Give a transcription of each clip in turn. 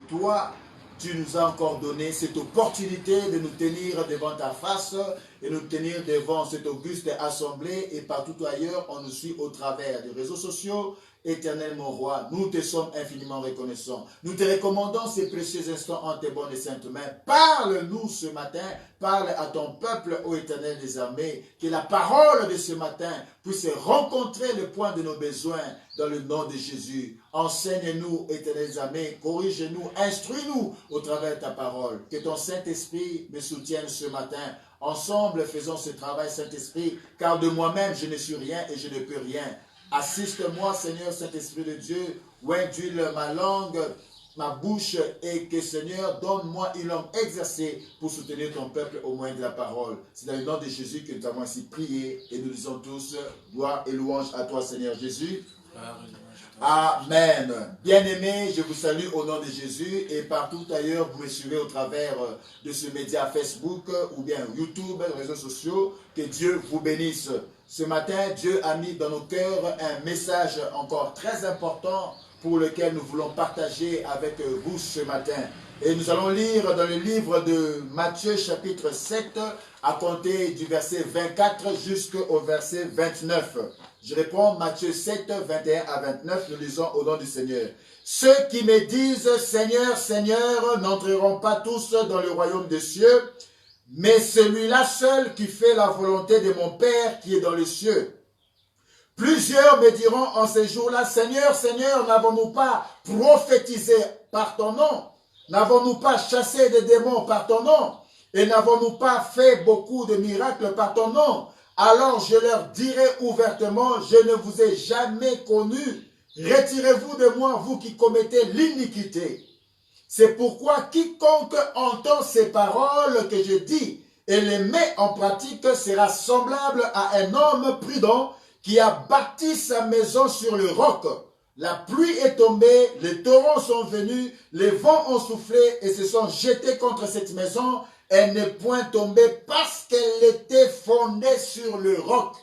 Toi, tu nous as encore donné cette opportunité de nous tenir devant ta face et nous tenir devant cette auguste assemblée et partout ailleurs, on nous suit au travers des réseaux sociaux. Éternel mon roi, nous te sommes infiniment reconnaissants. Nous te recommandons ces précieux instants en tes bonnes et saintes mains. Parle-nous ce matin, parle à ton peuple, ô Éternel des armées, que la parole de ce matin puisse rencontrer le point de nos besoins dans le nom de Jésus. Enseigne-nous, Éternel des armées, corrige-nous, instruis-nous au travers de ta parole. Que ton Saint-Esprit me soutienne ce matin. Ensemble, faisons ce travail, Saint-Esprit, car de moi-même, je ne suis rien et je ne peux rien. Assiste-moi, Seigneur, Saint-Esprit de Dieu, ou induile ma langue, ma bouche, et que, Seigneur, donne-moi une langue exercée pour soutenir ton peuple au moyen de la parole. C'est dans le nom de Jésus que nous avons ainsi prié, et nous disons tous, gloire et louange à toi, Seigneur Jésus. Amen. Bien-aimés, je vous salue au nom de Jésus, et partout ailleurs, vous me suivez au travers de ce média Facebook, ou bien YouTube, les réseaux sociaux. Que Dieu vous bénisse. Ce matin, Dieu a mis dans nos cœurs un message encore très important pour lequel nous voulons partager avec vous ce matin. Et nous allons lire dans le livre de Matthieu chapitre 7 à compter du verset 24 jusqu'au verset 29. Je réponds Matthieu 7, 21 à 29, nous lisons au nom du Seigneur. Ceux qui me disent Seigneur, Seigneur n'entreront pas tous dans le royaume des cieux, mais celui-là seul qui fait la volonté de mon Père qui est dans les cieux. Plusieurs me diront en ces jours-là, Seigneur, Seigneur, n'avons-nous pas prophétisé par ton nom? N'avons-nous pas chassé des démons par ton nom? Et n'avons-nous pas fait beaucoup de miracles par ton nom? Alors je leur dirai ouvertement, je ne vous ai jamais connu. Retirez-vous de moi, vous qui commettez l'iniquité. C'est pourquoi quiconque entend ces paroles que je dis et les met en pratique sera semblable à un homme prudent qui a bâti sa maison sur le roc. La pluie est tombée, les torrents sont venus, les vents ont soufflé et se sont jetés contre cette maison. Elle n'est point tombée parce qu'elle était fondée sur le roc.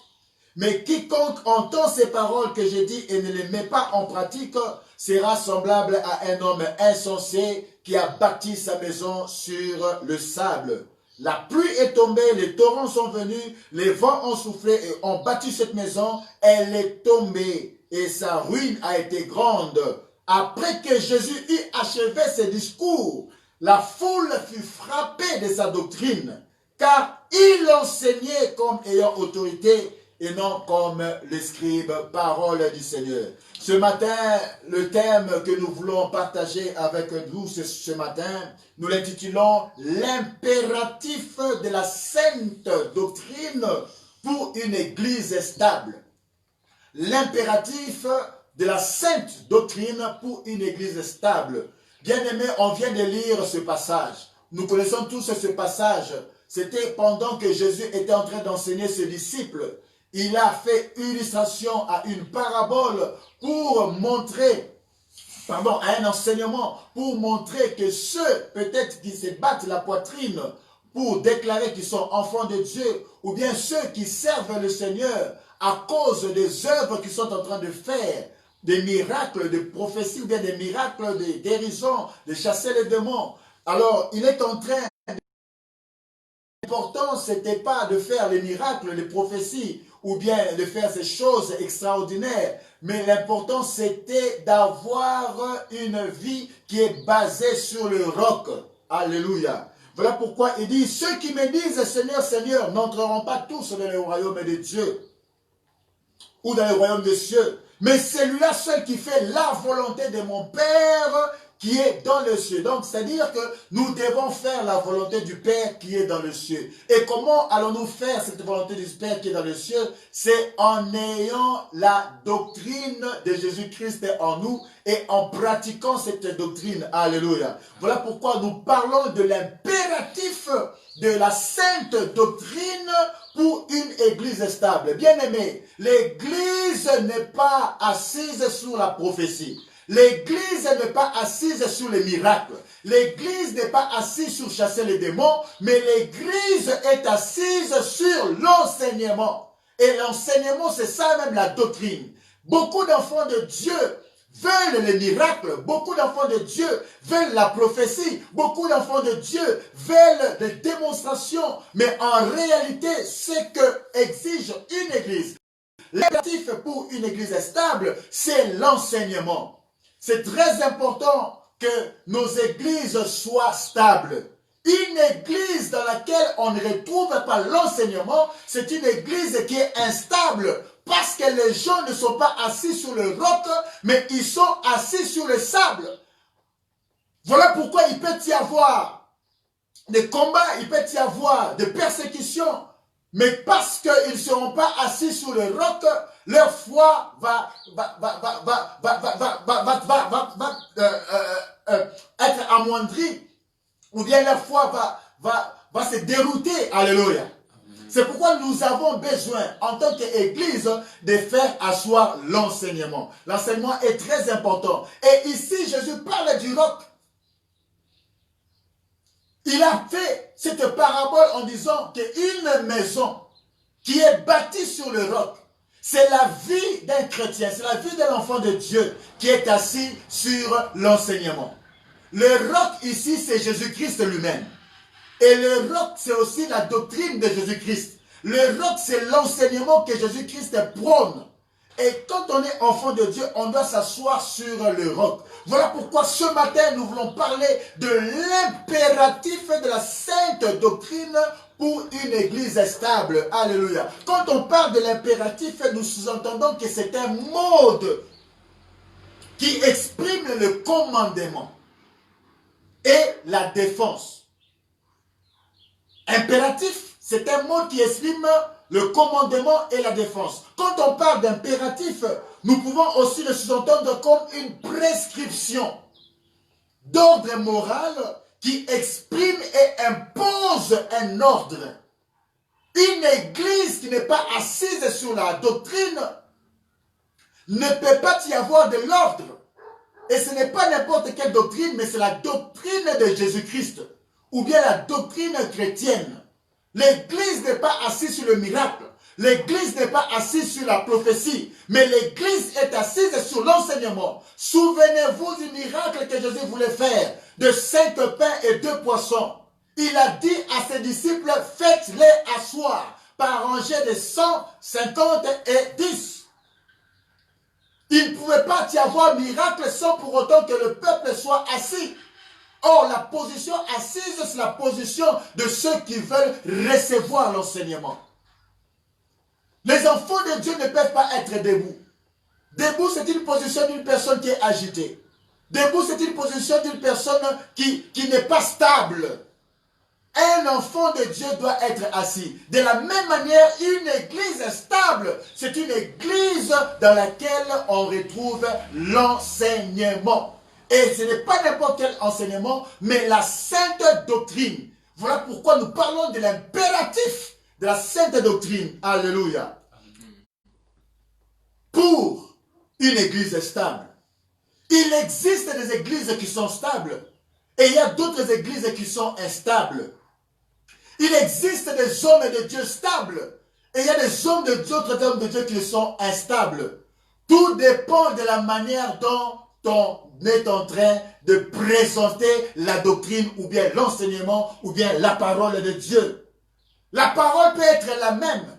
Mais quiconque entend ces paroles que j'ai dit et ne les met pas en pratique sera semblable à un homme insensé qui a bâti sa maison sur le sable. La pluie est tombée, les torrents sont venus, les vents ont soufflé et ont battu cette maison. Elle est tombée et sa ruine a été grande. Après que Jésus eut achevé ses discours, la foule fut frappée de sa doctrine, car il enseignait comme ayant autorité et non comme les scribes, parole du Seigneur. Ce matin, le thème que nous voulons partager avec vous ce matin, nous l'intitulons « L'impératif de la sainte doctrine pour une église stable ». L'impératif de la sainte doctrine pour une église stable. Bien-aimés, on vient de lire ce passage. Nous connaissons tous ce passage. C'était pendant que Jésus était en train d'enseigner ses disciples. Il a fait illustration à une parabole pour montrer, à un enseignement, pour montrer que ceux peut-être qui se battent la poitrine pour déclarer qu'ils sont enfants de Dieu, ou bien ceux qui servent le Seigneur à cause des œuvres qu'ils sont en train de faire, des miracles de prophétie, ou bien des miracles de guérison, de chasser les démons. Alors, il est en train. L'important, ce n'était pas de faire les miracles, les prophéties, ou bien de faire ces choses extraordinaires. Mais l'important, c'était d'avoir une vie qui est basée sur le roc. Alléluia. Voilà pourquoi il dit, ceux qui me disent Seigneur, Seigneur, n'entreront pas tous dans le royaume de Dieu, ou dans le royaume des cieux. Mais celui-là seul qui fait la volonté de mon Père qui est dans le ciel. Donc, c'est-à-dire que nous devons faire la volonté du Père qui est dans le ciel. Et comment allons-nous faire cette volonté du Père qui est dans le ciel? C'est en ayant la doctrine de Jésus-Christ en nous et en pratiquant cette doctrine. Alléluia. Voilà pourquoi nous parlons de l'impératif de la sainte doctrine pour une église stable. Bien-aimé, l'église n'est pas assise sur la prophétie. L'église n'est pas assise sur les miracles. L'église n'est pas assise sur chasser les démons, mais l'église est assise sur l'enseignement. Et l'enseignement, c'est ça même la doctrine. Beaucoup d'enfants de Dieu veulent les miracles, beaucoup d'enfants de Dieu veulent la prophétie, beaucoup d'enfants de Dieu veulent des démonstrations, mais en réalité, ce que exige une église, l'impératif pour une église stable, c'est l'enseignement. C'est très important que nos églises soient stables. Une église dans laquelle on ne retrouve pas l'enseignement, c'est une église qui est instable parce que les gens ne sont pas assis sur le roc, mais ils sont assis sur le sable. Voilà pourquoi il peut y avoir des combats, il peut y avoir des persécutions, mais parce qu'ils ne seront pas assis sur le roc, leur foi va être amoindrie, ou bien leur foi va se dérouter. Alléluia. C'est pourquoi nous avons besoin, en tant qu'Église, de faire asseoir l'enseignement. L'enseignement est très important. Et ici, Jésus parle du roc. Il a fait cette parabole en disant qu'une maison qui est bâtie sur le roc, c'est la vie d'un chrétien, c'est la vie d'un enfant de Dieu qui est assis sur l'enseignement. Le roc ici, c'est Jésus-Christ lui-même. Et le roc, c'est aussi la doctrine de Jésus-Christ. Le roc, c'est l'enseignement que Jésus-Christ prône. Et quand on est enfant de Dieu, on doit s'asseoir sur le roc. Voilà pourquoi ce matin, nous voulons parler de l'impératif de la sainte doctrine pour une église stable. Alléluia. Quand on parle de l'impératif, nous sous-entendons que c'est un mode qui exprime le commandement et la défense. Impératif, c'est un mot qui exprime le commandement et la défense. Quand on parle d'impératif, nous pouvons aussi le sous-entendre comme une prescription d'ordre moral qui exprime et impose un ordre. Une église qui n'est pas assise sur la doctrine ne peut pas y avoir de l'ordre. Et ce n'est pas n'importe quelle doctrine, mais c'est la doctrine de Jésus-Christ, ou bien la doctrine chrétienne. L'église n'est pas assise sur le miracle. L'église n'est pas assise sur la prophétie. Mais l'église est assise sur l'enseignement. Souvenez-vous du miracle que Jésus voulait faire. De 5 pains et 2 poissons. Il a dit à ses disciples, faites-les asseoir par rangée de 100, 50 et 10. Il ne pouvait pas y avoir miracle sans pour autant que le peuple soit assis. Or, la position assise, c'est la position de ceux qui veulent recevoir l'enseignement. Les enfants de Dieu ne peuvent pas être debout. Debout, c'est une position d'une personne qui est agitée. Debout, c'est une position d'une personne qui n'est pas stable. Un enfant de Dieu doit être assis. De la même manière, une église stable, c'est une église dans laquelle on retrouve l'enseignement. Et ce n'est pas n'importe quel enseignement, mais la sainte doctrine. Voilà pourquoi nous parlons de l'impératif de la sainte doctrine. Alléluia. Pour une église stable. Il existe des églises qui sont stables. Et il y a d'autres églises qui sont instables. Il existe des hommes de Dieu stables. Et il y a des hommes de Dieu, d'autres hommes de Dieu qui sont instables. Tout dépend de la manière dont on est en train de présenter la doctrine ou bien l'enseignement ou bien la parole de Dieu. La parole peut être la même,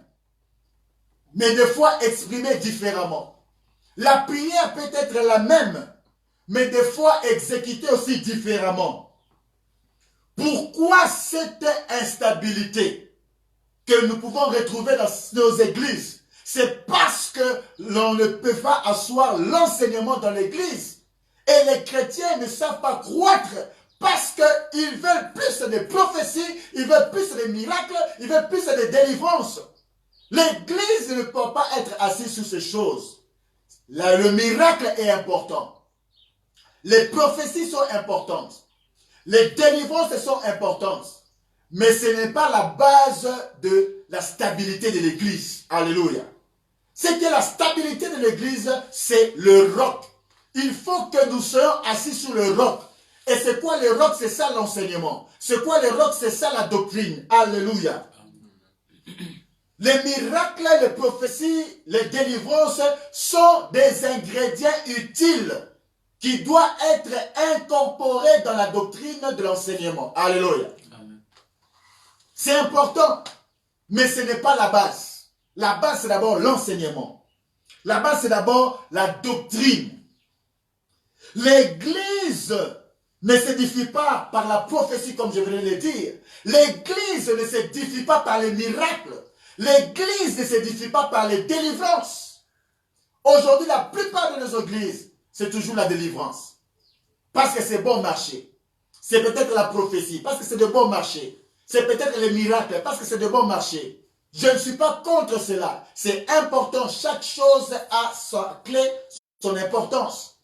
mais des fois exprimée différemment. La prière peut être la même, mais des fois exécutée aussi différemment. Pourquoi cette instabilité que nous pouvons retrouver dans nos églises? C'est parce que l'on ne peut pas asseoir l'enseignement dans l'église. Et les chrétiens ne savent pas croître parce qu'ils veulent plus de prophéties, ils veulent plus de miracles, ils veulent plus de délivrance. L'église ne peut pas être assise sur ces choses. Là, le miracle est important. Les prophéties sont importantes. Les délivrances sont importantes. Mais ce n'est pas la base de la stabilité de l'église. Alléluia. C'est que la stabilité de l'église, c'est le roc. Il faut que nous soyons assis sur le roc. Et c'est quoi le roc? C'est ça l'enseignement. C'est quoi le roc? C'est ça la doctrine. Alléluia. Les miracles, les prophéties, les délivrances sont des ingrédients utiles qui doit être incorporé dans la doctrine de l'enseignement. Alléluia. C'est important, mais ce n'est pas la base. La base, c'est d'abord l'enseignement. La base, c'est d'abord la doctrine. L'Église ne s'édifie pas par la prophétie, comme je venais de le dire. L'Église ne s'édifie pas par les miracles. L'Église ne s'édifie pas par les délivrances. Aujourd'hui, la plupart de nos églises, c'est toujours la délivrance. Parce que c'est bon marché. C'est peut-être la prophétie, parce que c'est de bon marché. C'est peut-être les miracles, parce que c'est de bon marché. Je ne suis pas contre cela. C'est important. Chaque chose a sa clé, son importance.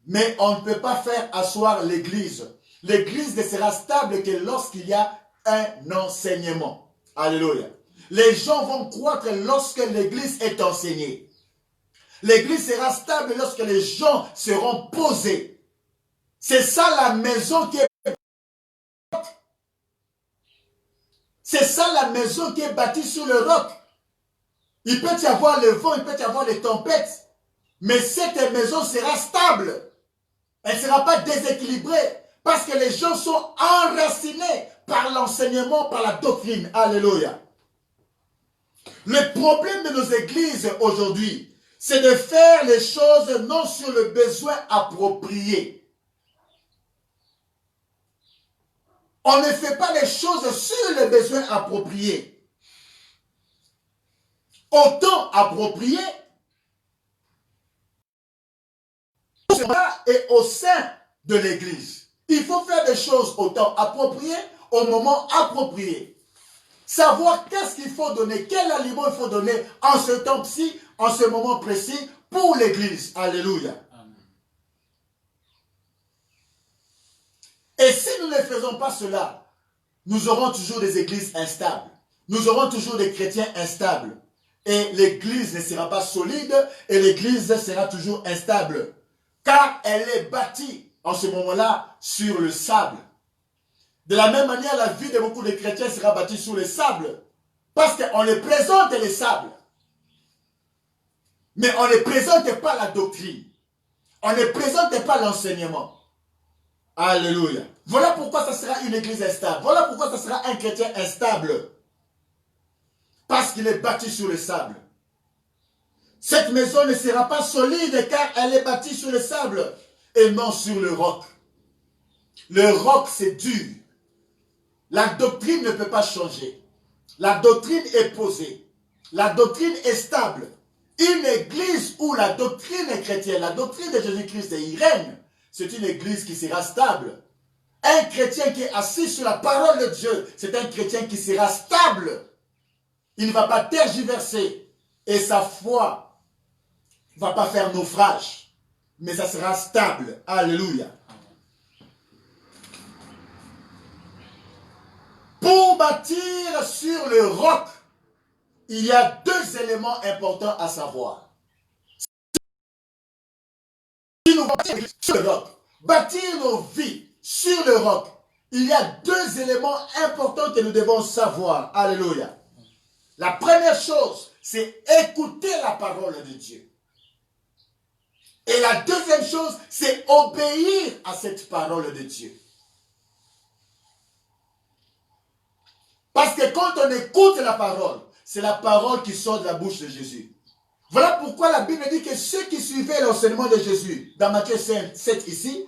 Mais on ne peut pas faire asseoir l'Église. L'Église ne sera stable que lorsqu'il y a un enseignement. Alléluia. Les gens vont croître lorsque l'Église est enseignée. L'Église sera stable lorsque les gens seront posés. C'est ça la maison qui est... C'est ça la maison qui est bâtie sur le roc. Il peut y avoir le vent, il peut y avoir les tempêtes. Mais cette maison sera stable. Elle ne sera pas déséquilibrée. Parce que les gens sont enracinés par l'enseignement, par la doctrine. Alléluia. Le problème de nos églises aujourd'hui, c'est de faire les choses non sur le besoin approprié. On ne fait pas les choses sur les besoins appropriés. Au temps approprié, et au sein de l'église. Il faut faire des choses au temps approprié, au moment approprié. Savoir qu'est-ce qu'il faut donner, quel aliment il faut donner en ce temps-ci, en ce moment précis pour l'église. Alléluia. Amen. Et si nous ne faisons pas cela, nous aurons toujours des églises instables. Nous aurons toujours des chrétiens instables. Et l'église ne sera pas solide et l'église sera toujours instable. Car elle est bâtie en ce moment-là sur le sable. De la même manière, la vie de beaucoup de chrétiens sera bâtie sur le sable. Parce qu'on les présente les sables. Mais on ne présente pas la doctrine. On ne présente pas l'enseignement. Alléluia. Voilà pourquoi ça sera une église instable. Voilà pourquoi ça sera un chrétien instable. Parce qu'il est bâti sur le sable. Cette maison ne sera pas solide car elle est bâtie sur le sable et non sur le roc. Le roc, c'est dur. La doctrine ne peut pas changer. La doctrine est posée. La doctrine est stable. Une église où la doctrine est chrétienne, la doctrine de Jésus-Christ et il règne, c'est une église qui sera stable. Un chrétien qui est assis sur la parole de Dieu, c'est un chrétien qui sera stable. Il ne va pas tergiverser et sa foi ne va pas faire naufrage, mais ça sera stable. Alléluia. Pour bâtir sur le roc, il y a deux éléments importants à savoir. Si nous bâtir sur le roc, bâtir nos vies sur le roc, il y a deux éléments importants que nous devons savoir. Alléluia. La première chose, c'est écouter la parole de Dieu. Et la deuxième chose, c'est obéir à cette parole de Dieu. Parce que quand on écoute la parole, c'est la parole qui sort de la bouche de Jésus. Voilà pourquoi la Bible dit que ceux qui suivaient l'enseignement de Jésus, dans Matthieu 7 ici,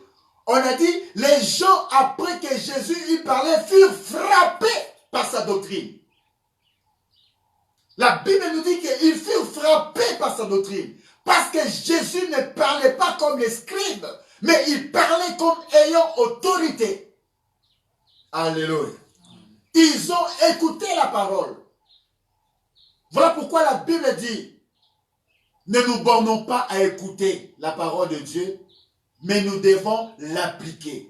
on a dit, les gens après que Jésus y parlait furent frappés par sa doctrine. La Bible nous dit qu'ils furent frappés par sa doctrine. Parce que Jésus ne parlait pas comme les scribes, mais il parlait comme ayant autorité. Alléluia. Ils ont écouté la parole. Voilà pourquoi la Bible dit, ne nous bornons pas à écouter la parole de Dieu, mais nous devons l'appliquer.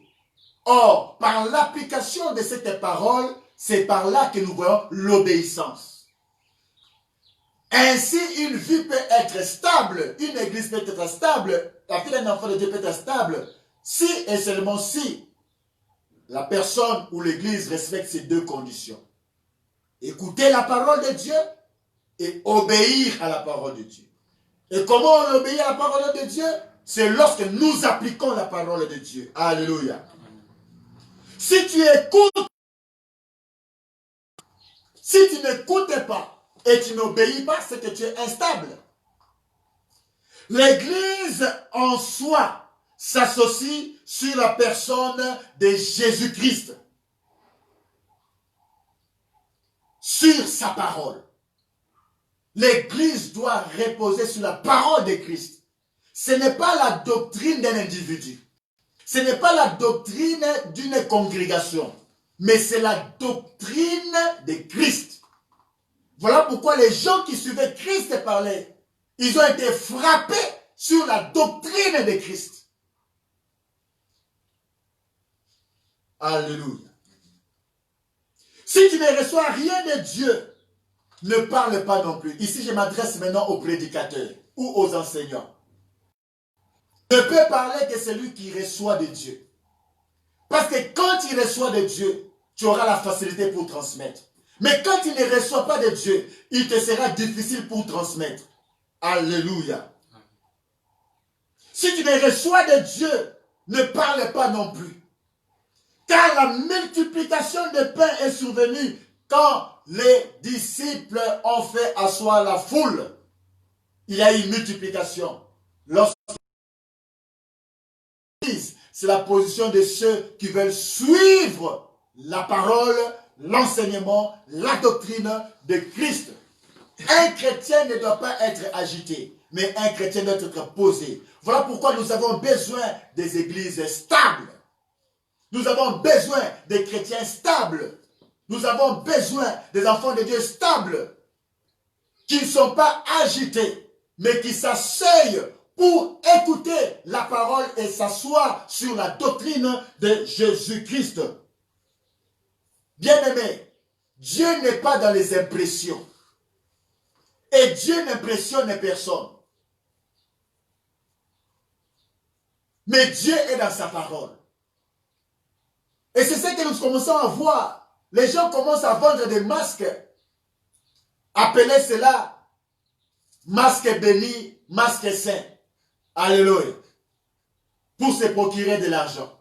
Or, par l'application de cette parole, c'est par là que nous voyons l'obéissance. Ainsi, une vie peut être stable, une église peut être stable, la vie d'un enfant de Dieu peut être stable, si et seulement si la personne ou l'église respecte ces deux conditions. Écouter la parole de Dieu et obéir à la parole de Dieu. Et comment on obéit à la parole de Dieu? c'est lorsque nous appliquons la parole de Dieu. Alléluia. Si tu écoutes, si tu n'écoutes pas et tu n'obéis pas, c'est que tu es instable. L'Église en soi s'associe sur la personne de Jésus-Christ, sur sa parole. L'Église doit reposer sur la parole de Christ. Ce n'est pas la doctrine d'un individu. Ce n'est pas la doctrine d'une congrégation. Mais c'est la doctrine de Christ. Voilà pourquoi les gens qui suivaient Christ parlaient. Ils ont été frappés sur la doctrine de Christ. Alléluia. Si tu ne reçois rien de Dieu, ne parle pas non plus. Ici, je m'adresse maintenant aux prédicateurs ou aux enseignants. Ne peut parler que celui qui reçoit de Dieu. Parce que quand il reçoit de Dieu, tu auras la facilité pour transmettre. Mais quand il ne reçoit pas de Dieu, il te sera difficile pour transmettre. Alléluia. Si tu ne reçois de Dieu, ne parle pas non plus. Car la multiplication de pain est survenue quand les disciples ont fait asseoir la foule. Il y a une multiplication. C'est la position de ceux qui veulent suivre la parole, l'enseignement, la doctrine de Christ. Un chrétien ne doit pas être agité, mais un chrétien doit être posé. Voilà pourquoi nous avons besoin des églises stables. Nous avons besoin des chrétiens stables. Nous avons besoin des enfants de Dieu stables, qui ne sont pas agités, mais qui s'asseyent pour écouter la parole et s'asseoir sur la doctrine de Jésus-Christ. Bien-aimé, Dieu n'est pas dans les impressions. Et Dieu n'impressionne personne. Mais Dieu est dans sa parole. Et c'est ce que nous commençons à voir. Les gens commencent à vendre des masques. Appelez cela masque béni, masque saint. Alléluia. Pour se procurer de l'argent.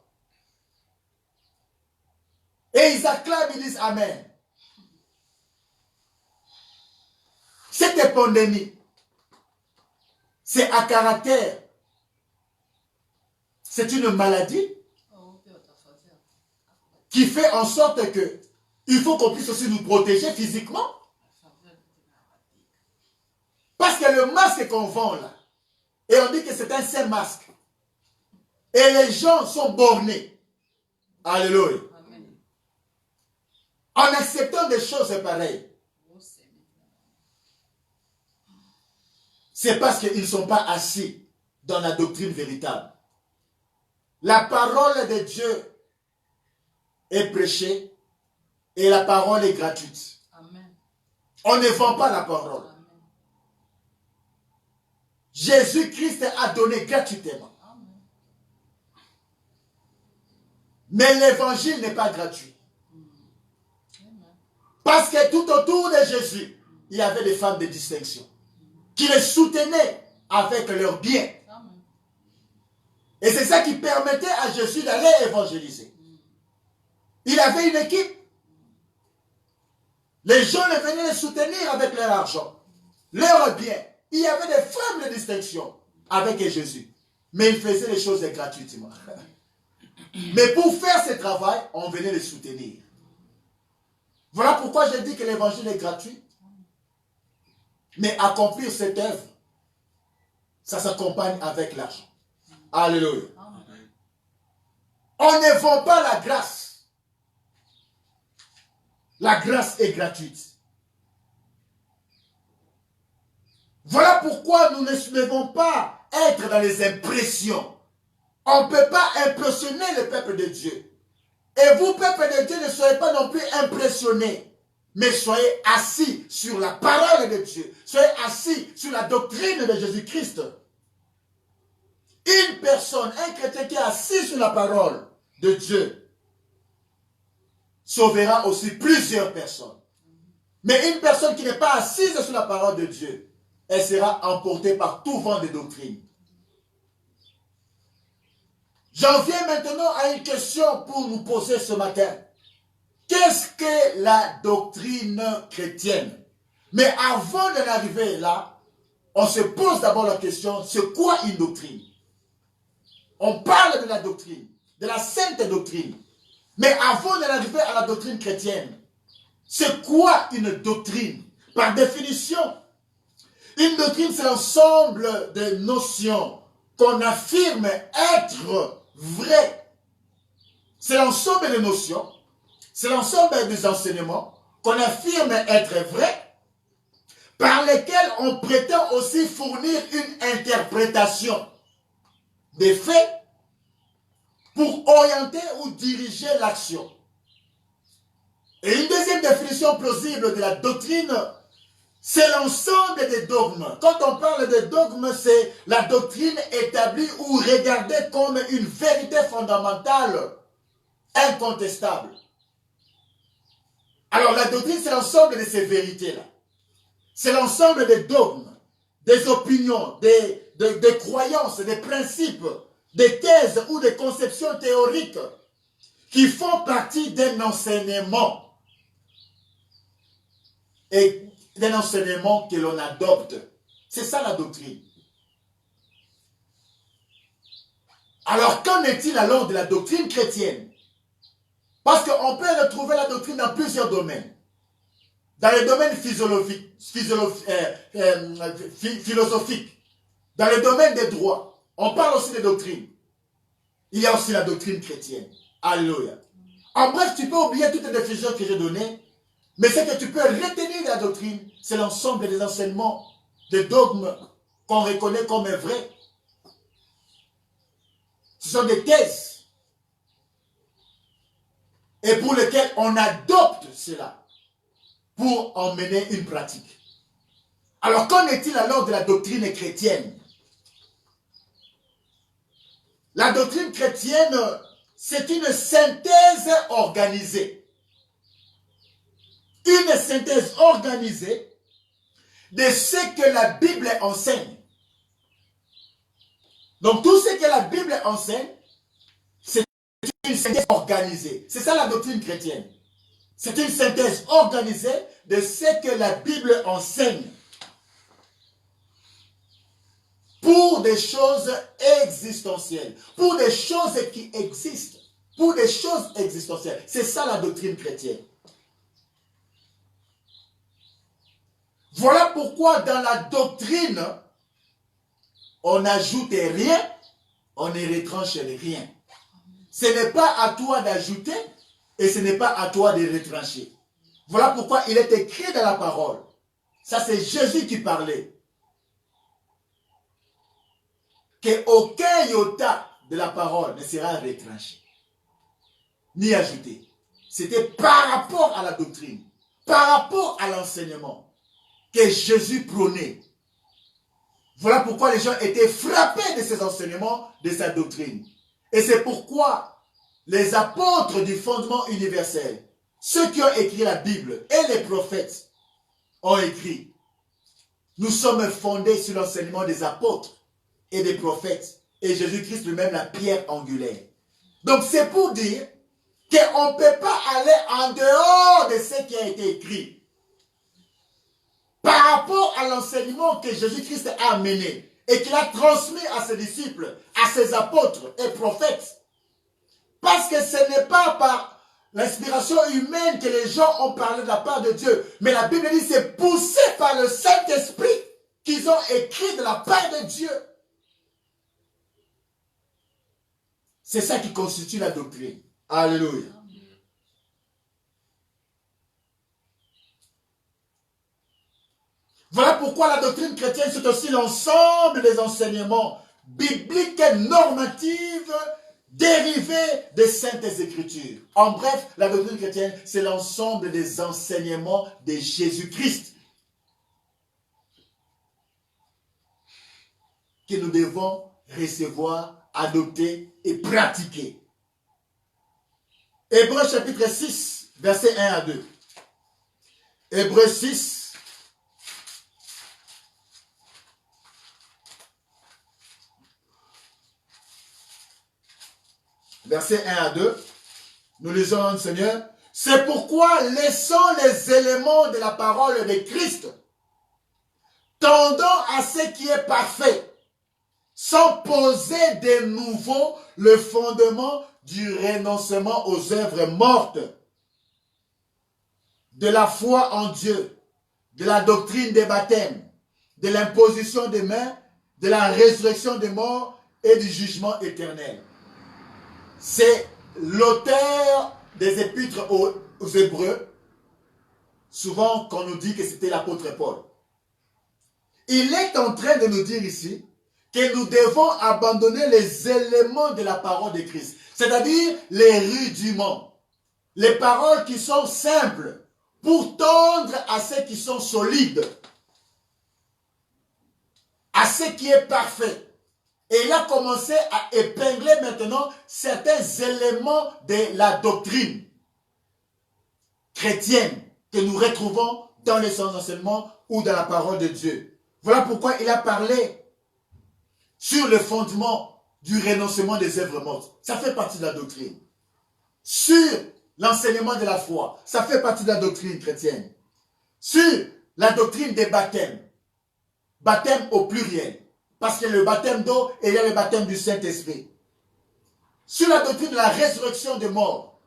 Et ils acclament, ils disent Amen. Cette pandémie, c'est à caractère. C'est une maladie qui fait en sorte que il faut qu'on puisse aussi nous protéger physiquement. Parce que le masque qu'on vend là, et on dit que c'est un seul masque. Et les gens sont bornés. Alléluia. En acceptant des choses pareilles. C'est parce qu'ils ne sont pas assis dans la doctrine véritable. La parole de Dieu est prêchée et la parole est gratuite. Amen. On ne vend pas la parole. Amen. Jésus-Christ a donné gratuitement. Amen. Mais l'évangile n'est pas gratuit. Amen. Parce que tout autour de Jésus, il y avait des femmes de distinction qui les soutenaient avec leurs biens. Amen. Et c'est ça qui permettait à Jésus d'aller évangéliser. Il avait une équipe. Les gens venaient les soutenir avec leur argent, leurs biens. Il y avait des femmes de distinction avec Jésus. Mais il faisait les choses gratuitement. Mais pour faire ce travail, on venait les soutenir. Voilà pourquoi je dis que l'évangile est gratuit. Mais accomplir cette œuvre, ça s'accompagne avec l'argent. Alléluia. On ne vend pas la grâce. La grâce est gratuite. Voilà pourquoi nous ne devons pas être dans les impressions. On ne peut pas impressionner le peuple de Dieu. Et vous, peuple de Dieu, ne soyez pas non plus impressionnés. Mais soyez assis sur la parole de Dieu. Soyez assis sur la doctrine de Jésus-Christ. Une personne, un chrétien qui est assis sur la parole de Dieu, sauvera aussi plusieurs personnes. Mais une personne qui n'est pas assise sur la parole de Dieu, elle sera emportée par tout vent de doctrine. J'en viens maintenant à une question pour nous poser ce matin. Qu'est-ce que la doctrine chrétienne? Mais avant d'en arriver là, on se pose d'abord la question, c'est quoi une doctrine? On parle de la doctrine, de la sainte doctrine. Mais avant d'en arriver à la doctrine chrétienne, c'est quoi une doctrine? Par définition, une doctrine, c'est l'ensemble des notions qu'on affirme être vraies. C'est l'ensemble des notions, c'est l'ensemble des enseignements qu'on affirme être vrais, par lesquels on prétend aussi fournir une interprétation des faits pour orienter ou diriger l'action. Et une deuxième définition plausible de la doctrine, c'est l'ensemble des dogmes. Quand on parle de dogmes, c'est la doctrine établie ou regardée comme une vérité fondamentale, incontestable. Alors la doctrine, c'est l'ensemble de ces vérités-là. C'est l'ensemble des dogmes, des opinions, des croyances, des principes, des thèses ou des conceptions théoriques qui font partie d'un enseignement et d'un enseignement que l'on adopte. C'est ça la doctrine. Alors qu'en est-il alors de la doctrine chrétienne? Parce qu'on peut retrouver la doctrine dans plusieurs domaines. Dans le domaine philosophique, dans le domaine des droits, on parle aussi des doctrines. Il y a aussi la doctrine chrétienne. Alléluia. En bref, tu peux oublier toutes les définitions que j'ai données, mais ce que tu peux retenir de la doctrine, c'est l'ensemble des enseignements, des dogmes qu'on reconnaît comme vrais. Ce sont des thèses et pour lesquelles on adopte cela pour en mener une pratique. Alors, qu'en est-il alors de la doctrine chrétienne? La doctrine chrétienne, c'est une synthèse organisée. Une synthèse organisée de ce que la Bible enseigne. Donc, tout ce que la Bible enseigne, c'est une synthèse organisée. C'est ça la doctrine chrétienne. C'est une synthèse organisée de ce que la Bible enseigne. Pour des choses existentielles, pour des choses qui existent, pour des choses existentielles. C'est ça la doctrine chrétienne. Voilà pourquoi dans la doctrine, on n'ajoute rien, on ne retranche rien. Ce n'est pas à toi d'ajouter et ce n'est pas à toi de retrancher. Voilà pourquoi il est écrit dans la parole. Ça, c'est Jésus qui parlait. Qu'aucun iota de la parole ne sera retranché, ni ajouté. C'était par rapport à la doctrine, par rapport à l'enseignement que Jésus prônait. Voilà pourquoi les gens étaient frappés de ces enseignements, de sa doctrine. Et c'est pourquoi les apôtres du fondement universel, ceux qui ont écrit la Bible et les prophètes ont écrit. Nous sommes fondés sur l'enseignement des apôtres et des prophètes. Et Jésus-Christ lui-même, la pierre angulaire. Donc c'est pour dire qu'on ne peut pas aller en dehors de ce qui a été écrit. Par rapport à l'enseignement que Jésus-Christ a amené et qu'il a transmis à ses disciples, à ses apôtres et prophètes. Parce que ce n'est pas par l'inspiration humaine que les gens ont parlé de la part de Dieu. Mais la Bible dit que c'est poussé par le Saint-Esprit qu'ils ont écrit de la part de Dieu. C'est ça qui constitue la doctrine. Alléluia. Voilà pourquoi la doctrine chrétienne, c'est aussi l'ensemble des enseignements bibliques et normatifs dérivés des Saintes Écritures. En bref, la doctrine chrétienne, c'est l'ensemble des enseignements de Jésus-Christ que nous devons recevoir, adopter et pratiquer. Hébreux chapitre 6, versets 1 à 2. Hébreux 6, versets 1 à 2. Nous lisons, Seigneur. C'est pourquoi laissons les éléments de la parole de Christ, tendant à ce qui est parfait, sans poser de nouveau le fondement du renoncement aux œuvres mortes, de la foi en Dieu, de la doctrine des baptêmes, de l'imposition des mains, de la résurrection des morts et du jugement éternel. C'est l'auteur des épîtres aux Hébreux, souvent qu'on nous dit que c'était l'apôtre Paul. Il est en train de nous dire ici que nous devons abandonner les éléments de la parole de Christ, c'est-à-dire les rudiments, les paroles qui sont simples, pour tendre à ceux qui sont solides, à ce qui est parfait. Et il a commencé à épingler maintenant certains éléments de la doctrine chrétienne que nous retrouvons dans les enseignements ou dans la parole de Dieu. Voilà pourquoi il a parlé sur le fondement du renoncement des œuvres mortes. Ça fait partie de la doctrine. Sur l'enseignement de la foi, ça fait partie de la doctrine chrétienne. Sur la doctrine des baptêmes, baptême au pluriel, parce qu'il y a le baptême d'eau et il y a le baptême du Saint-Esprit. Sur la doctrine de la résurrection des morts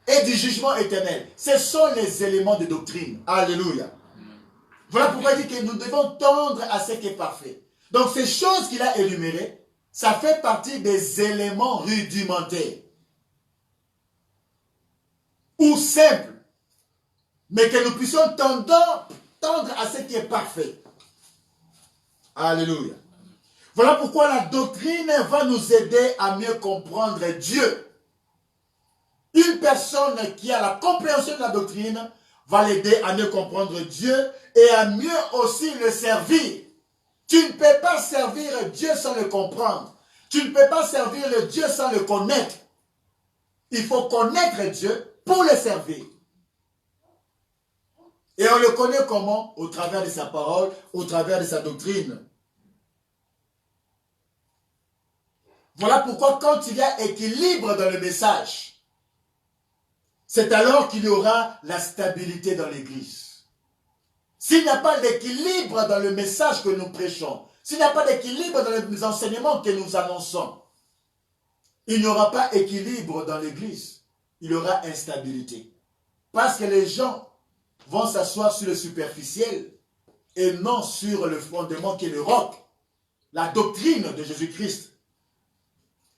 et du jugement éternel, ce sont les éléments de doctrine. Alléluia. Voilà pourquoi il dit que nous devons tendre à ce qui est parfait. Donc ces choses qu'il a énumérées, ça fait partie des éléments rudimentaires ou simples, mais que nous puissions tendre à ce qui est parfait. Alléluia. Voilà pourquoi la doctrine va nous aider à mieux comprendre Dieu. Une personne qui a la compréhension de la doctrine va l'aider à mieux comprendre Dieu et à mieux aussi le servir. Tu ne peux pas servir Dieu sans le comprendre. Tu ne peux pas servir Dieu sans le connaître. Il faut connaître Dieu pour le servir. Et on le connaît comment? Au travers de sa parole, au travers de sa doctrine. Voilà pourquoi quand il y a équilibre dans le message, c'est alors qu'il y aura la stabilité dans l'Église. S'il n'y a pas d'équilibre dans le message que nous prêchons, s'il n'y a pas d'équilibre dans les enseignements que nous annonçons, il n'y aura pas d'équilibre dans l'Église. Il y aura instabilité. Parce que les gens vont s'asseoir sur le superficiel et non sur le fondement qui est le roc, la doctrine de Jésus-Christ.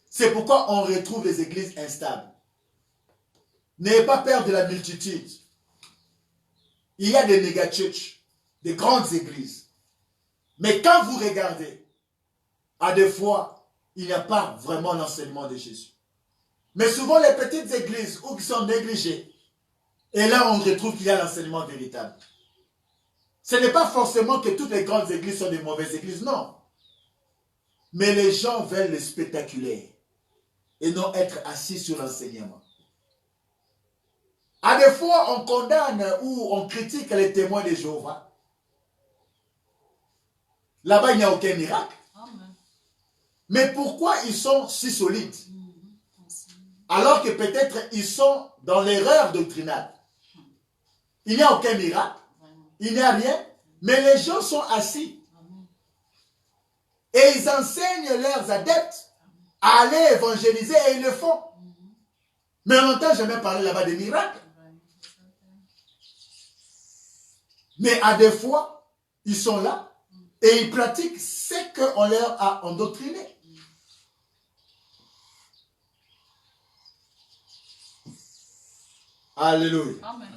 C'est pourquoi on retrouve les églises instables. N'ayez pas peur de la multitude. Il y a des méga-churches, des grandes églises. Mais quand vous regardez, à des fois, il n'y a pas vraiment l'enseignement de Jésus. Mais souvent, les petites églises où ils sont négligées, et là, on retrouve qu'il y a l'enseignement véritable. Ce n'est pas forcément que toutes les grandes églises sont des mauvaises églises, non. Mais les gens veulent le spectaculaire et non être assis sur l'enseignement. À des fois, on condamne ou on critique les témoins de Jéhovah. Là-bas, il n'y a aucun miracle. Mais pourquoi ils sont si solides? Alors que peut-être ils sont dans l'erreur doctrinale. Il n'y a aucun miracle, il n'y a rien, mais les gens sont assis. Et ils enseignent leurs adeptes à aller évangéliser et ils le font. Mais on n'entend jamais parler là-bas des miracles. Mais à des fois, ils sont là et ils pratiquent ce qu'on leur a endoctriné. Alléluia. Amen.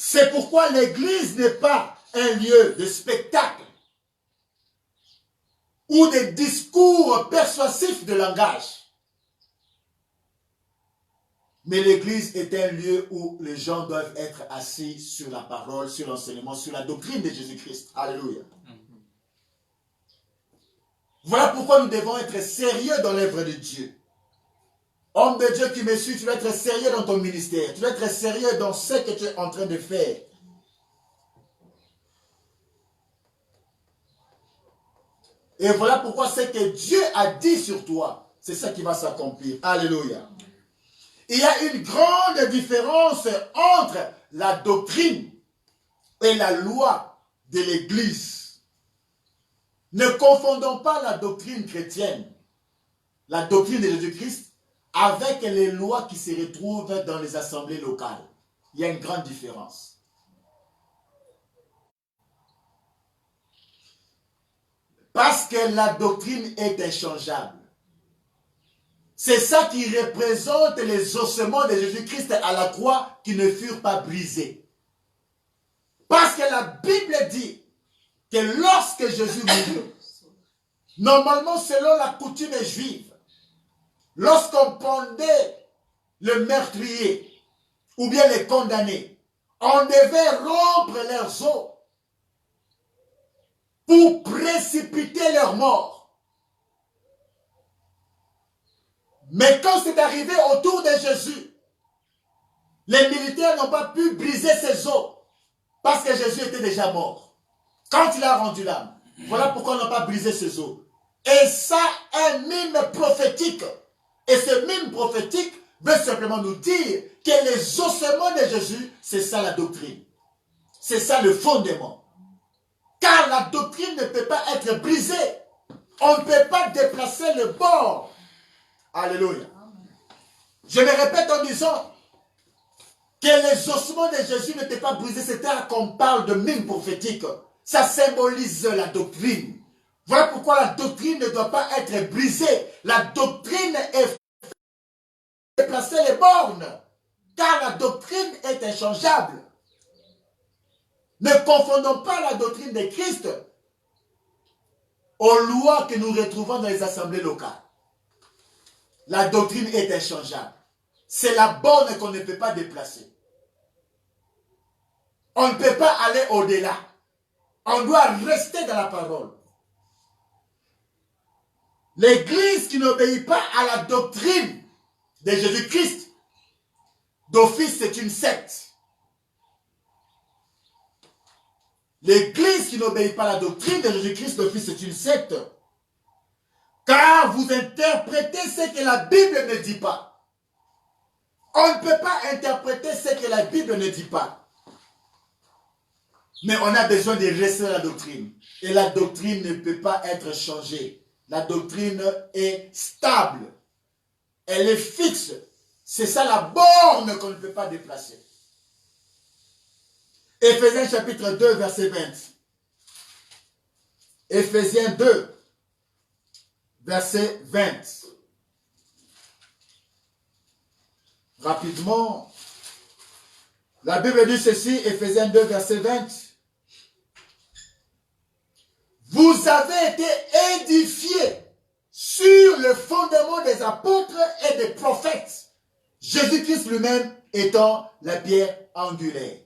C'est pourquoi l'église n'est pas un lieu de spectacle ou de discours persuasifs de langage. Mais l'église est un lieu où les gens doivent être assis sur la parole, sur l'enseignement, sur la doctrine de Jésus-Christ. Alléluia. Voilà pourquoi nous devons être sérieux dans l'œuvre de Dieu. Homme de Dieu qui me suit, tu dois être sérieux dans ton ministère. Tu dois être sérieux dans ce que tu es en train de faire. Et voilà pourquoi ce que Dieu a dit sur toi, c'est ça qui va s'accomplir. Alléluia. Il y a une grande différence entre la doctrine et la loi de l'Église. Ne confondons pas la doctrine chrétienne, la doctrine de Jésus-Christ, avec les lois qui se retrouvent dans les assemblées locales. Il y a une grande différence. Parce que la doctrine est inchangeable. C'est ça qui représente les ossements de Jésus-Christ à la croix qui ne furent pas brisés. Parce que la Bible dit que lorsque Jésus mourut, normalement selon la coutume juive, lorsqu'on pendait le meurtrier ou bien les condamnés, on devait rompre leurs os pour précipiter leur mort. Mais quand c'est arrivé autour de Jésus, les militaires n'ont pas pu briser ses os parce que Jésus était déjà mort. Quand il a rendu l'âme, voilà pourquoi on n'a pas brisé ses os. Et ça, un mime prophétique. Et ce mime prophétique veut simplement nous dire que les ossements de Jésus, c'est ça la doctrine. C'est ça le fondement. Car la doctrine ne peut pas être brisée. On ne peut pas déplacer le bord. Alléluia. Je me répète en disant que les ossements de Jésus n'étaient pas brisés. C'est là qu'on parle de mime prophétique. Ça symbolise la doctrine. Voilà pourquoi la doctrine ne doit pas être brisée. La doctrine est déplacer les bornes. Car la doctrine est inchangeable. Ne confondons pas la doctrine de Christ aux lois que nous retrouvons dans les assemblées locales. La doctrine est inchangeable. C'est la borne qu'on ne peut pas déplacer. On ne peut pas aller au-delà. On doit rester dans la parole. L'Église qui n'obéit pas à la doctrine de Jésus-Christ, d'office c'est une secte. L'Église qui n'obéit pas à la doctrine de Jésus-Christ, d'office c'est une secte. Car vous interprétez ce que la Bible ne dit pas. On ne peut pas interpréter ce que la Bible ne dit pas. Mais on a besoin de rester dans la doctrine. Et la doctrine ne peut pas être changée. La doctrine est stable. Elle est fixe. C'est ça la borne qu'on ne peut pas déplacer. Éphésiens chapitre 2, verset 20. Éphésiens 2, verset 20. Rapidement, la Bible dit ceci, Éphésiens 2, verset 20. Vous avez été édifiés sur le fondement des apôtres et des prophètes, Jésus-Christ lui-même étant la pierre angulaire.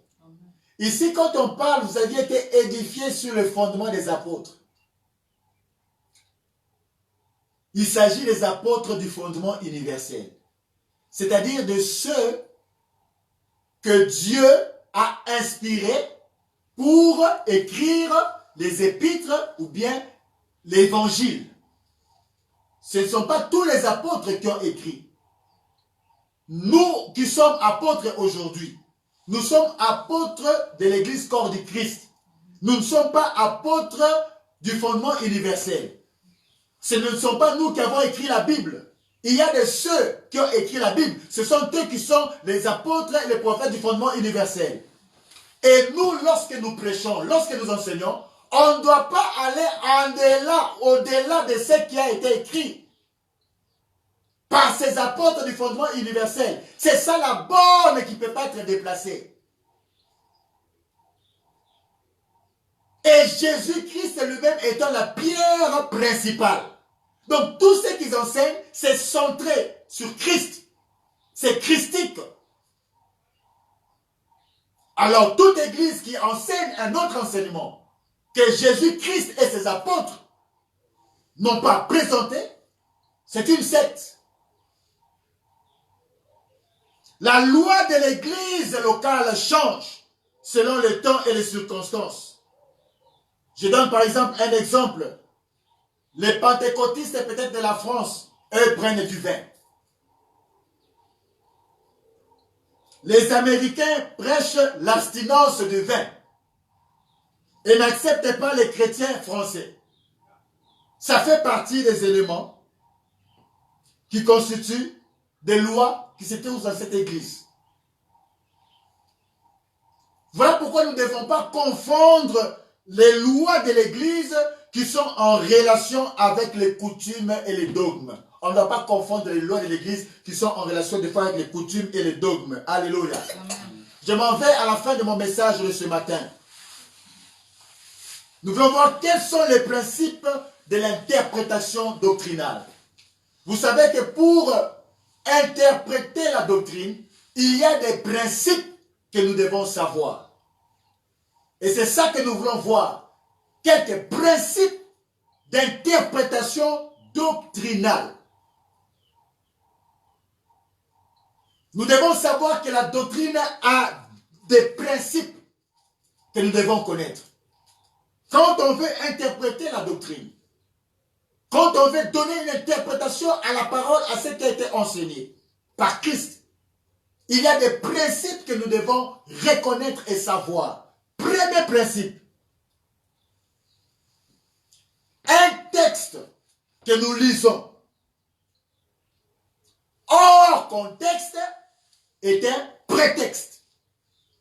Ici, quand on parle, vous aviez été édifiés sur le fondement des apôtres. Il s'agit des apôtres du fondement universel. C'est-à-dire de ceux que Dieu a inspirés pour écrire les épîtres ou bien l'évangile. Ce ne sont pas tous les apôtres qui ont écrit. Nous qui sommes apôtres aujourd'hui, nous sommes apôtres de l'Église corps du Christ. Nous ne sommes pas apôtres du fondement universel. Ce ne sont pas nous qui avons écrit la Bible. Il y a de ceux qui ont écrit la Bible. Ce sont eux qui sont les apôtres et les prophètes du fondement universel. Et nous, lorsque nous prêchons, lorsque nous enseignons, on ne doit pas aller au-delà de ce qui a été écrit par ces apôtres du fondement universel. C'est ça la borne qui ne peut pas être déplacée. Et Jésus-Christ lui-même étant la pierre principale. Donc tout ce qu'ils enseignent, c'est centré sur Christ. C'est christique. Alors toute église qui enseigne un autre enseignement, que Jésus-Christ et ses apôtres n'ont pas présenté, c'est une secte. La loi de l'église locale change selon le temps et les circonstances. Je donne par exemple un exemple. Les pentecôtistes peut-être de la France, eux prennent du vin. Les Américains prêchent l'abstinence du vin et n'acceptent pas les chrétiens français. Ça fait partie des éléments qui constituent des lois qui se trouvent dans cette église. Voilà pourquoi nous ne devons pas confondre les lois de l'église qui sont en relation avec les coutumes et les dogmes. On ne doit pas confondre les lois de l'église qui sont en relation des fois avec les coutumes et les dogmes. Alléluia. Amen. Je m'en vais à la fin de mon message de ce matin. Nous voulons voir quels sont les principes de l'interprétation doctrinale. Vous savez que pour interpréter la doctrine, il y a des principes que nous devons savoir. Et c'est ça que nous voulons voir. Quelques principes d'interprétation doctrinale. Nous devons savoir que la doctrine a des principes que nous devons connaître. Quand on veut interpréter la doctrine, quand on veut donner une interprétation à la parole, à ce qui a été enseigné par Christ, il y a des principes que nous devons reconnaître et savoir. Premier principe. Un texte que nous lisons hors contexte est un prétexte.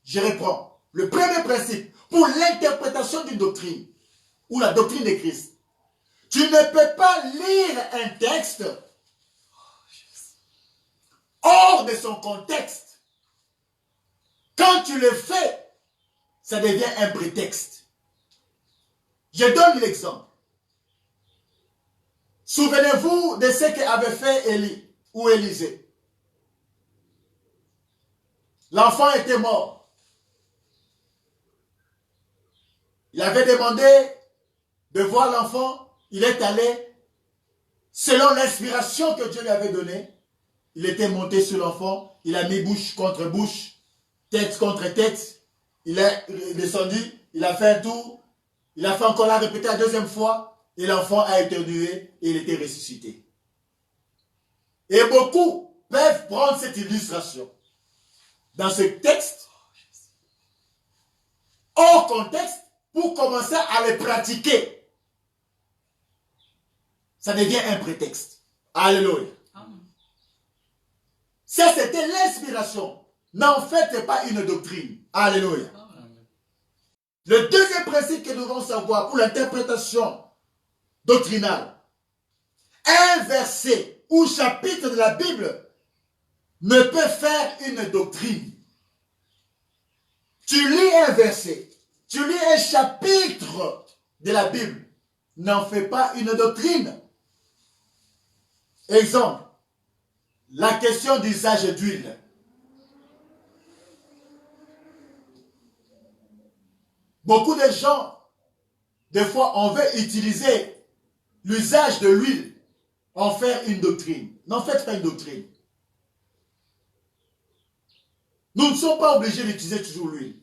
Je reprends. Le premier principe pour l'interprétation d'une doctrine ou la doctrine de Christ. Tu ne peux pas lire un texte hors de son contexte. Quand tu le fais, ça devient un prétexte. Je donne l'exemple. Souvenez-vous de ce qu'avait fait Élie ou Élisée. L'enfant était mort. Il avait demandé de voir l'enfant. Il est allé, selon l'inspiration que Dieu lui avait donnée. Il était monté sur l'enfant. Il a mis bouche contre bouche, tête contre tête. Il est descendu. Il a fait un tour. Il a fait encore la répéter la deuxième fois. Et l'enfant a éternué et il était ressuscité. Et beaucoup peuvent prendre cette illustration. Dans ce texte, hors contexte, pour commencer à les pratiquer. Ça devient un prétexte. Alléluia. Ça, c'était l'inspiration. N'en faites pas une doctrine. Alléluia. Le deuxième principe que nous devons savoir pour l'interprétation doctrinale. Un verset ou chapitre de la Bible ne peut faire une doctrine. Tu lis un verset, tu lis un chapitre de la Bible, n'en fais pas une doctrine. Exemple, la question d'usage d'huile. Beaucoup de gens, des fois, on veut utiliser l'usage de l'huile en faire une doctrine. N'en faites pas une doctrine. Nous ne sommes pas obligés d'utiliser toujours l'huile.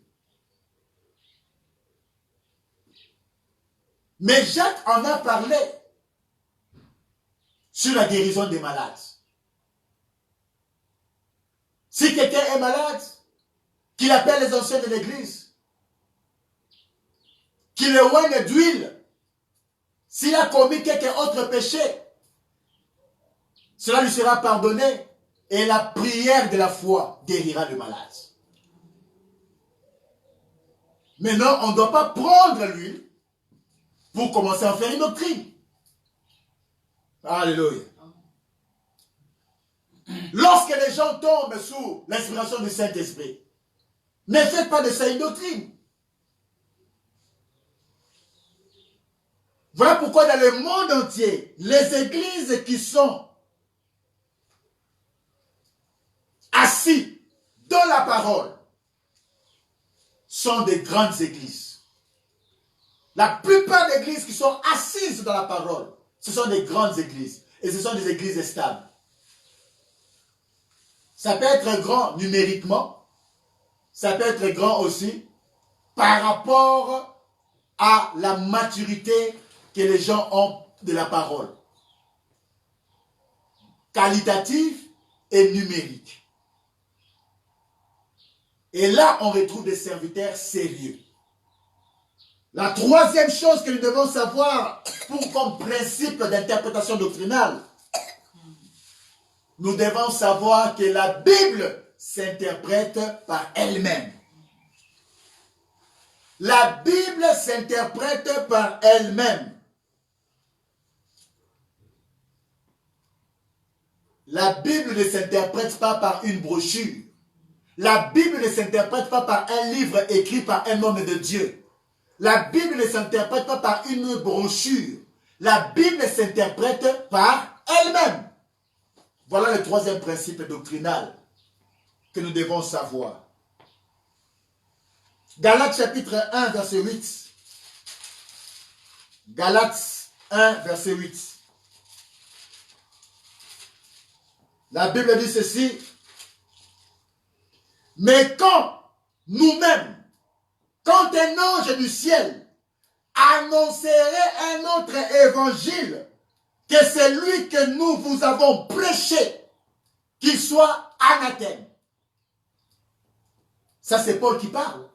Mais Jacques en a parlé sur la guérison des malades. Si quelqu'un est malade, qu'il appelle les anciens de l'église, qu'il le oigne d'huile. S'il a commis quelque autre péché, cela lui sera pardonné et la prière de la foi guérira le malade. Maintenant, on ne doit pas prendre l'huile pour commencer à faire une doctrine. Alléluia. Lorsque les gens tombent sous l'inspiration du Saint-Esprit, ne faites pas de ça une doctrine. Voilà pourquoi dans le monde entier, les églises qui sont assis dans la parole sont des grandes églises. La plupart des églises qui sont assises dans la parole, ce sont des grandes églises. Et ce sont des églises stables. Ça peut être grand numériquement. Ça peut être grand aussi par rapport à la maturité que les gens ont de la parole. Qualitative et numérique. Et là, on retrouve des serviteurs sérieux. La troisième chose que nous devons savoir pour comme principe d'interprétation doctrinale, nous devons savoir que la Bible s'interprète par elle-même. La Bible s'interprète par elle-même. La Bible ne s'interprète pas par une brochure. La Bible ne s'interprète pas par un livre écrit par un homme de Dieu. La Bible ne s'interprète pas par une brochure. La Bible s'interprète par elle-même. Voilà le troisième principe doctrinal que nous devons savoir. Galates chapitre 1, verset 8. Galates 1, verset 8. La Bible dit ceci. Mais quand nous-mêmes, quand un ange du ciel annoncerait un autre évangile que celui que nous vous avons prêché, qu'il soit anathème. Ça c'est Paul qui parle.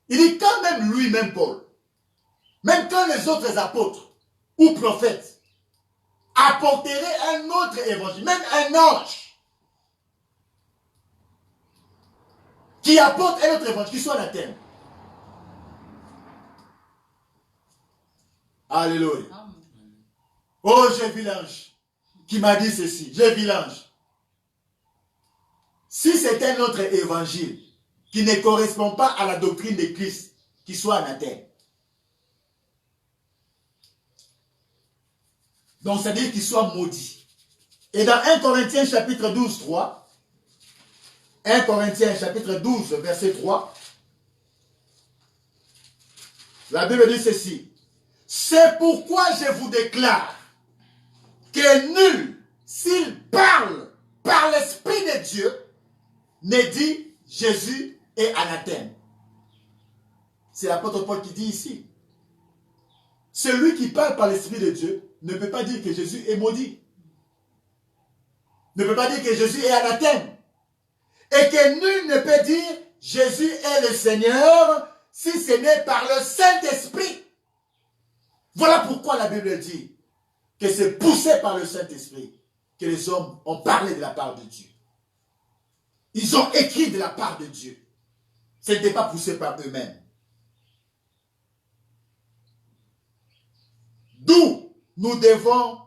Il dit quand même lui-même Paul, même quand les autres apôtres ou prophètes apporteraient un autre évangile, même un ange qui apporte un autre évangile, qui soit anathème. Alléluia. Oh, j'ai vu l'ange qui m'a dit ceci. J'ai vu l'ange. Si c'est un autre évangile qui ne correspond pas à la doctrine de Christ, qui soit anathème. Donc, c'est-à-dire qu'il soit maudit. Et dans 1 Corinthiens chapitre 12, 3, 1 Corinthiens chapitre 12, verset 3, la Bible dit ceci. C'est pourquoi je vous déclare que nul, s'il parle par l'Esprit de Dieu, ne dit Jésus est anathème. C'est l'apôtre Paul qui dit ici. Celui qui parle par l'Esprit de Dieu ne peut pas dire que Jésus est maudit. Ne peut pas dire que Jésus est anathème. Et que nul ne peut dire Jésus est le Seigneur si ce n'est par le Saint-Esprit. Voilà pourquoi la Bible dit que c'est poussé par le Saint-Esprit que les hommes ont parlé de la part de Dieu. Ils ont écrit de la part de Dieu. Ce n'était pas poussé par eux-mêmes. D'où nous devons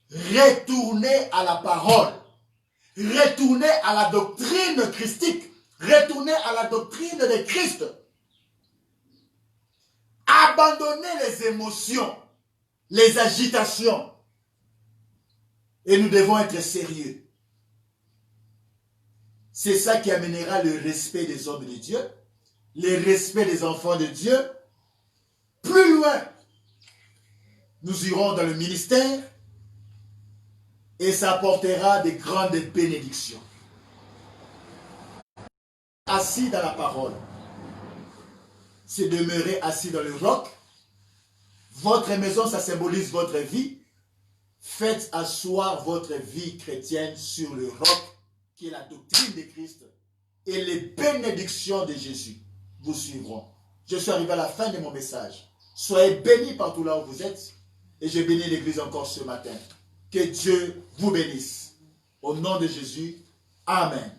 retourner à la parole, retourner à la doctrine christique, retourner à la doctrine de Christ. Abandonner les émotions, les agitations. Et nous devons être sérieux. C'est ça qui amènera le respect des hommes de Dieu, le respect des enfants de Dieu. Plus loin, nous irons dans le ministère et ça apportera de grandes bénédictions. Assis dans la parole, c'est demeurer assis dans le roc. Votre maison, ça symbolise votre vie. Faites asseoir votre vie chrétienne sur le roc, qui est la doctrine de Christ, et les bénédictions de Jésus vous suivront. Je suis arrivé à la fin de mon message. Soyez bénis partout là où vous êtes, et je bénis l'Église encore ce matin. Que Dieu vous bénisse. Au nom de Jésus, Amen.